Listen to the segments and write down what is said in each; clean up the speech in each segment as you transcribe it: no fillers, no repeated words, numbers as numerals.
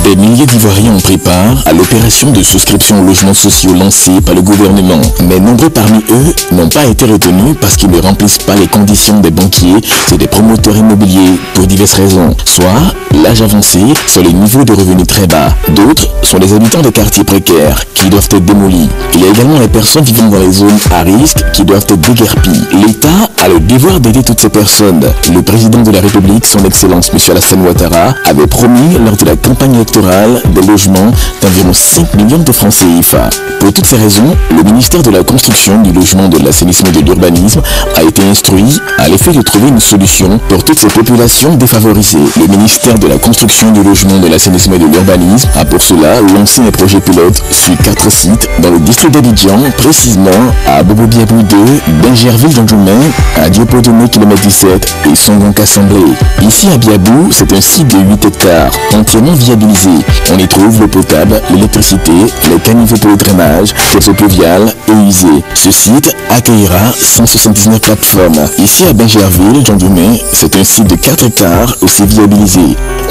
Des milliers d'Ivoiriens ont pris part à l'opération de souscription aux logements sociaux lancée par le gouvernement. Mais nombreux parmi eux n'ont pas été retenus parce qu'ils ne remplissent pas les conditions des banquiers et des promoteurs immobiliers pour diverses raisons. Soit l'âge avancé, soit les niveaux de revenus très bas. D'autres sont les habitants des quartiers précaires qui doivent être démolis. Il y a également les personnes vivant dans les zones à risque qui doivent être déguerpies. L'État a le devoir d'aider toutes ces personnes. Le président de la République, son Excellence M. Alassane Ouattara, avait promis lors de la campagne électorale des logements d'environ 5 millions de francs CFA. Pour toutes ces raisons, le ministère de la Construction, du Logement, de l'Assainissement et de l'Urbanisme a été instruit à l'effet de trouver une solution pour toutes ces populations défavorisées. Le ministère de la Construction, du Logement, de l'Assainissement et de l'Urbanisme a pour cela lancé un projet pilote sur 4 sites dans le district d'Abidjan, précisément à Bobo-Biabou 2, Benjerville dans Djoumen, à Diopo-Domé km 17 et Songon-Kassamblé. Ici à Biabou, c'est un site de 8 hectares, entièrement viabilisé. On y trouve l'eau potable, l'électricité, les caniveaux pour le drainage, les eaux pluviales et usées. Ce site accueillera 179 plateformes. Ici à Benjerville, Jean Dumais, c'est un site de 4 hectares aussi viabilisé.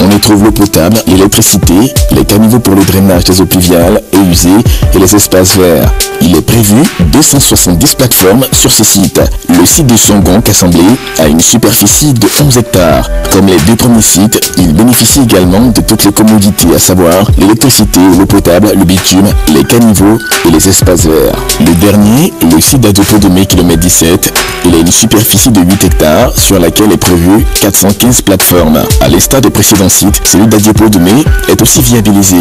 On y trouve l'eau potable, l'électricité, les caniveaux pour le drainage des eaux pluviales et usées et les espaces verts. Il est prévu 270 plateformes sur ce site. Le site de Songon-Kassamblé a une superficie de 11 hectares. Comme les deux premiers sites, il bénéficie également de toutes les commodités, à savoir l'électricité, l'eau potable, le bitume, les caniveaux et les espaces verts. Le dernier, le site d'Adiopo-Domé km 17, il a une superficie de 8 hectares sur laquelle est prévu 415 plateformes. À l'instar des précédents sites, celui d'Adiopo-Domé est aussi viabilisé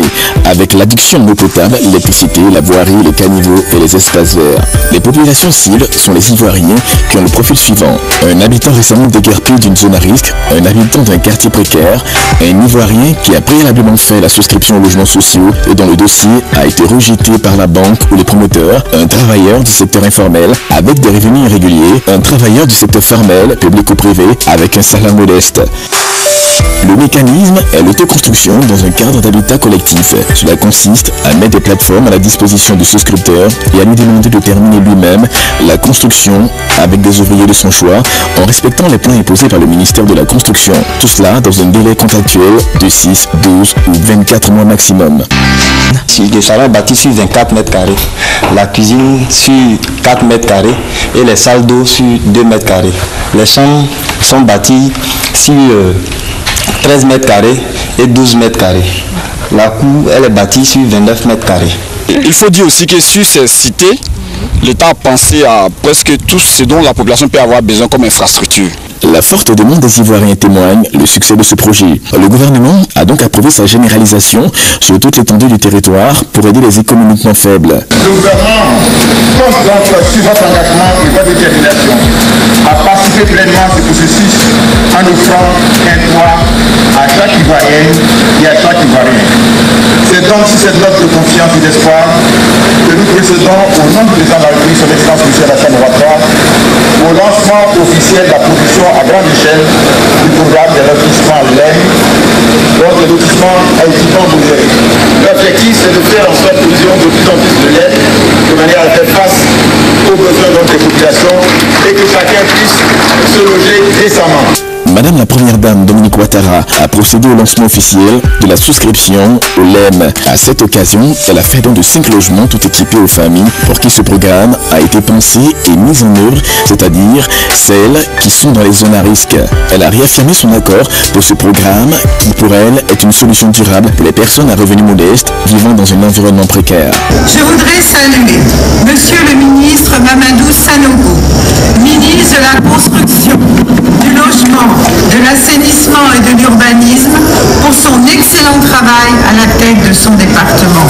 avec l'adduction d'eau potable, l'électricité, la voirie, les caniveaux et les espaces verts. Les populations cibles sont les Ivoiriens qui ont le profil suivant: un habitant récemment déguerpi d'une zone à risque, un habitant d'un quartier précaire, un Ivoirien qui a préalablement fait la souscription aux logements sociaux et dont le dossier a été rejeté par la banque ou les promoteurs, un travailleur du secteur informel avec des revenus irréguliers, un travailleur du secteur formel, public ou privé, avec un salaire modeste. Le mécanisme est l'autoconstruction dans un cadre d'habitat collectif. Cela consiste à mettre des plateformes à la disposition du souscripteur et à lui demander de terminer lui-même la construction avec des ouvriers de son choix en respectant les plans imposés par le ministère de la Construction. Tout cela dans un délai contractuel de 6, 12 ou 24 mois maximum. Le salon est bâti sur 24 mètres carrés, la cuisine sur 4 mètres carrés et les salles d'eau sur 2 mètres carrés. Les chambres sont bâties sur 13 mètres carrés et 12 mètres carrés. La cour, elle est bâtie sur 29 mètres carrés. Il faut dire aussi que sur ces cités, l'État a pensé à presque tout ce dont la population peut avoir besoin comme infrastructure. La forte demande des Ivoiriens témoigne le succès de ce projet. Le gouvernement a donc approuvé sa généralisation sur toute l'étendue du territoire pour aider les économiquement faibles. Le gouvernement compte donc sur votre engagement et votre détermination à participer pleinement à ce processus en offrant un toit à chaque Ivoirienne et à chaque Ivoirien. C'est donc sur cette note de confiance et d'espoir que nous procédons au nom du président de la République, son Excellence M. Alassane Ouattara, au lancement officiel de la production à grande échelle du programme de lotissement LEM, donc le lotissement à équipement modéré. L'objectif, c'est de faire en sorte que nous ayons de plus en plus de l'aide de manière à faire face aux besoins de notre population et que chacun puisse se loger décemment. Madame la Première Dame Dominique Ouattara a procédé au lancement officiel de la souscription au LEM. À cette occasion, elle a fait don de 5 logements tout équipés aux familles pour qui ce programme a été pensé et mis en œuvre, c'est-à-dire celles qui sont dans les zones à risque. Elle a réaffirmé son accord pour ce programme qui, pour elle, est une solution durable pour les personnes à revenus modestes vivant dans un environnement précaire. Je voudrais saluer Monsieur le ministre Mamadou Sanogo, ministre de la Construction, du Logement, de l'Assainissement et de l'Urbanisme, pour son excellent travail à la tête de son département.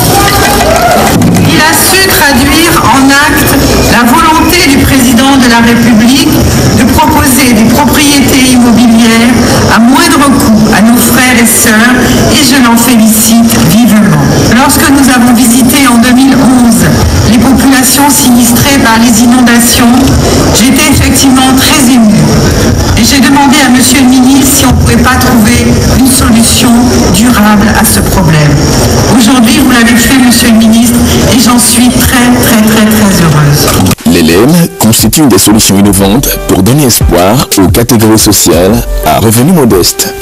Il a su traduire en actes la volonté du président de la République de proposer des propriétés immobilières à moindre coût à nos frères et sœurs, et je l'en félicite vivement. Lorsque nous avons visité en 2011 les populations sinistrées par les inondations, j'étais effectivement très émue. Et j'ai demandé à Monsieur le ministre si on ne pouvait pas trouver une solution durable à ce problème. Aujourd'hui, vous l'avez fait, Monsieur le ministre, et j'en suis très heureuse. Les LEM constituent une des solutions innovantes pour donner espoir aux catégories sociales à revenus modestes.